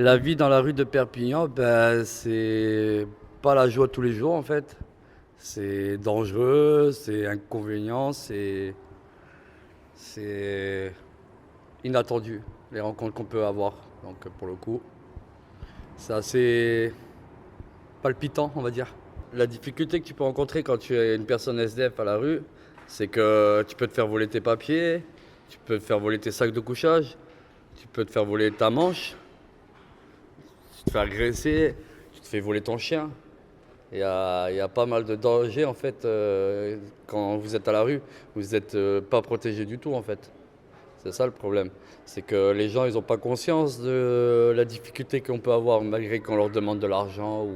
La vie dans la rue de Perpignan, ben, c'est pas la joie tous les jours en fait. C'est dangereux, c'est inconvénient, c'est inattendu, les rencontres qu'on peut avoir. Donc pour le coup, c'est assez palpitant, on va dire. La difficulté que tu peux rencontrer quand tu es une personne SDF à la rue, c'est que tu peux te faire voler tes papiers, tu peux te faire voler tes sacs de couchage, tu peux te faire voler ta manche, tu te fais agresser, tu te fais voler ton chien. Il y a pas mal de dangers en fait quand vous êtes à la rue. Vous n'êtes pas protégé du tout en fait. C'est ça le problème. C'est que les gens ils n'ont pas conscience de la difficulté qu'on peut avoir malgré qu'on leur demande de l'argent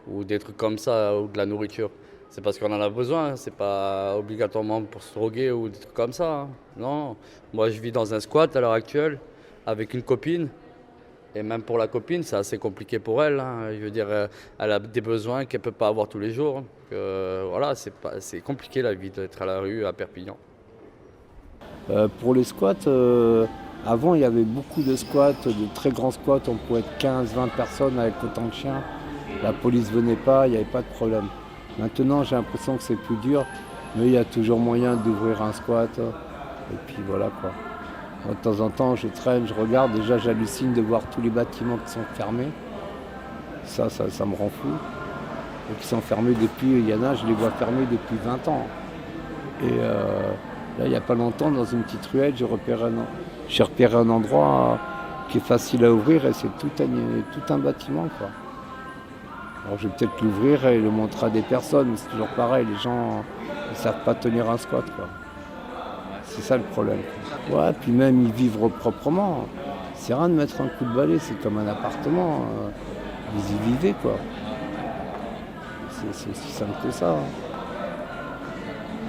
ou des trucs comme ça ou de la nourriture. C'est parce qu'on en a besoin, c'est pas obligatoirement pour se droguer ou des trucs comme ça, hein. Non, moi je vis dans un squat à l'heure actuelle avec une copine. Et même pour la copine, c'est assez compliqué pour elle, hein. Je veux dire, elle a des besoins qu'elle ne peut pas avoir tous les jours. Voilà, c'est compliqué la vie d'être à la rue à Perpignan. Pour les squats, avant il y avait beaucoup de squats, de très grands squats, on pouvait être 15-20 personnes avec autant de chiens. La police venait pas, il n'y avait pas de problème. Maintenant j'ai l'impression que c'est plus dur, mais il y a toujours moyen d'ouvrir un squat. Et puis voilà quoi. Moi, de temps en temps je traîne, je regarde, déjà j'hallucine de voir tous les bâtiments qui sont fermés. Ça me rend fou. Et qui sont fermés depuis, il y en a, je les vois fermés depuis 20 ans. Et là, il n'y a pas longtemps, dans une petite ruelle, j'ai repéré un endroit qui est facile à ouvrir et c'est tout un bâtiment, quoi. Alors je vais peut-être l'ouvrir et le montrer à des personnes, mais c'est toujours pareil, les gens ne savent pas tenir un squat, quoi. C'est ça le problème. Ouais, puis même ils vivent proprement. C'est rien de mettre un coup de balai, c'est comme un appartement. Vous y vivez, quoi. C'est aussi simple que ça, hein.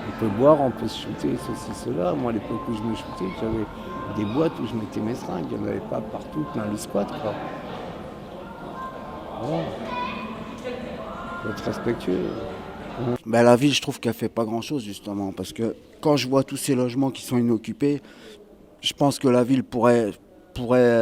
On peut boire, on peut se shooter, ceci, cela. Moi, à l'époque où je me shootais, j'avais des boîtes où je mettais mes seringues. Il n'y en avait pas partout, plein le squat, quoi. Voilà. Faut être respectueux. Ben, la ville, je trouve qu'elle fait pas grand-chose justement, parce que quand je vois tous ces logements qui sont inoccupés, je pense que la ville pourrait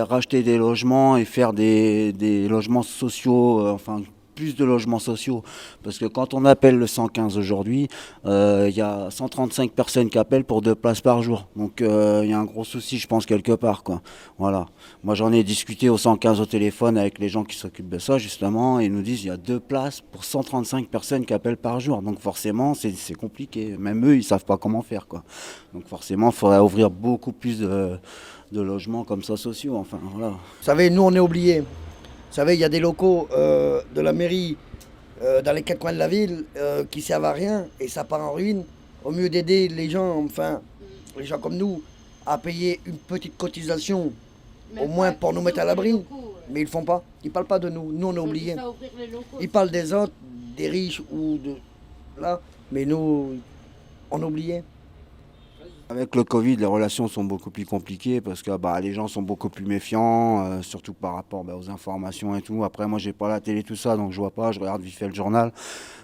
racheter des logements et faire des logements sociaux, enfin plus de logements sociaux. Parce que quand on appelle le 115 aujourd'hui, il y a 135 personnes qui appellent pour 2 places par jour. Donc il y a un gros souci, je pense, quelque part, quoi. Voilà. Moi, j'en ai discuté au 115 au téléphone avec les gens qui s'occupent de ça, justement, et ils nous disent qu'il y a 2 places pour 135 personnes qui appellent par jour. Donc forcément, c'est compliqué. Même eux, ils savent pas comment faire, quoi. Donc forcément, il faudrait ouvrir beaucoup plus de logements comme ça sociaux. Enfin, voilà. Vous savez, nous, on est oubliés. Vous savez, il y a des locaux de la mairie dans les 4 coins de la ville qui servent à rien et ça part en ruine. Au mieux d'aider les gens, enfin, les gens comme nous, à payer une petite cotisation, au moins pour nous mettre à l'abri. Mais ils le font pas. Ils parlent pas de nous. Nous, on est oubliés. Ils parlent des autres, des riches ou de là. Mais nous, on est oubliés. Avec le Covid, les relations sont beaucoup plus compliquées parce que les gens sont beaucoup plus méfiants, surtout par rapport aux informations et tout. Après, moi, j'ai pas la télé, tout ça, donc je vois pas, je regarde vite fait le journal.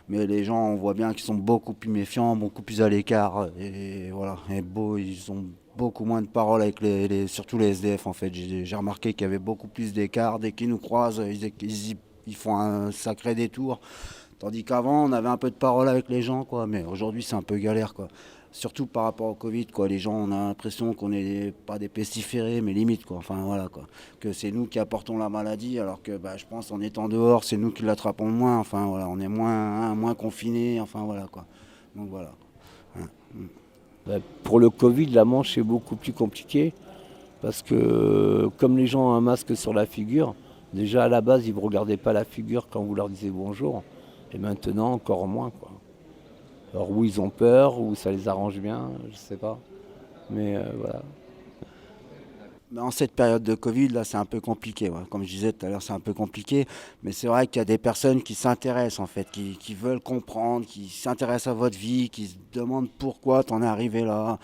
Mais les gens, on voit bien qu'ils sont beaucoup plus méfiants, beaucoup plus à l'écart. Et voilà, ils ont beaucoup moins de paroles avec surtout les SDF, en fait. J'ai remarqué qu'il y avait beaucoup plus d'écart. Dès qu'ils nous croisent, ils font un sacré détour. Tandis qu'avant, on avait un peu de parole avec les gens, quoi. Mais aujourd'hui, c'est un peu galère, quoi. Surtout par rapport au Covid, quoi. Les gens, on a l'impression qu'on n'est pas des pestiférés, mais limite, quoi. Enfin, voilà, quoi. Que c'est nous qui apportons la maladie, alors que je pense en étant dehors, c'est nous qui l'attrapons le moins. Enfin, voilà, on est moins confinés. Enfin, voilà, quoi. Donc, voilà. Pour le Covid, la manche est beaucoup plus compliquée parce que comme les gens ont un masque sur la figure, déjà à la base, ils ne vous regardaient pas la figure quand vous leur disiez bonjour. Et maintenant, encore moins, quoi. Alors où ils ont peur, ou ça les arrange bien, je sais pas. Mais voilà. Mais en cette période de Covid, là, c'est un peu compliqué. Ouais. Comme je disais tout à l'heure, c'est un peu compliqué. Mais c'est vrai qu'il y a des personnes qui s'intéressent, en fait, qui veulent comprendre, qui s'intéressent à votre vie, qui se demandent pourquoi t'en es arrivé là.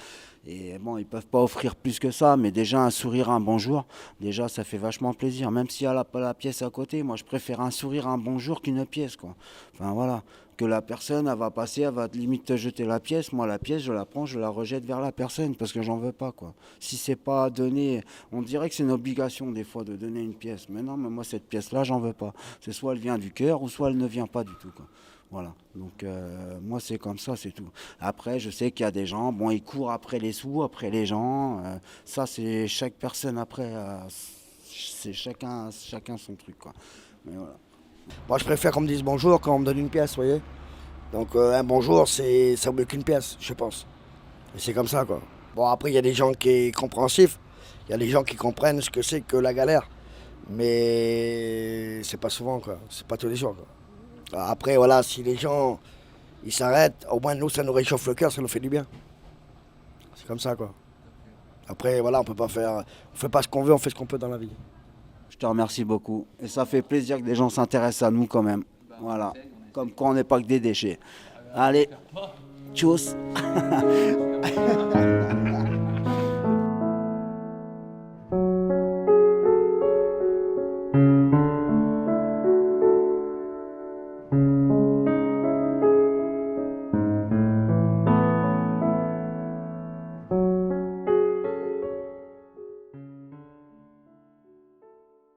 Et bon, ils peuvent pas offrir plus que ça, mais déjà un sourire, un bonjour, déjà ça fait vachement plaisir. Même s'il y a pas la pièce à côté, moi je préfère un sourire, un bonjour qu'une pièce, quoi. Enfin voilà, que la personne, elle va passer, elle va limite te jeter la pièce. Moi la pièce, je la prends, je la rejette vers la personne parce que j'en veux pas, quoi. Si c'est pas donné, on dirait que c'est une obligation des fois de donner une pièce. Mais non, mais moi cette pièce-là, j'en veux pas. C'est soit elle vient du cœur ou soit elle ne vient pas du tout, quoi. Voilà, donc moi c'est comme ça, c'est tout. Après, je sais qu'il y a des gens, bon, ils courent après les sous, après les gens. Ça, c'est chaque personne après, c'est chacun son truc, quoi. Mais voilà. Moi, je préfère qu'on me dise bonjour quand on me donne une pièce, vous voyez. Donc, un bonjour, ça vaut mieux qu'une pièce, je pense. Et c'est comme ça, quoi. Bon, après, il y a des gens qui sont compréhensifs. Il y a des gens qui comprennent ce que c'est que la galère. Mais c'est pas souvent, quoi. C'est pas tous les jours, quoi. Après, voilà, si les gens ils s'arrêtent, au moins nous, ça nous réchauffe le cœur, ça nous fait du bien. C'est comme ça, quoi. Après, voilà, on peut pas faire. On fait pas ce qu'on veut, on fait ce qu'on peut dans la vie. Je te remercie beaucoup. Et ça fait plaisir que des gens s'intéressent à nous quand même. Voilà, comme quoi on n'est pas que des déchets. Allez, tchuss.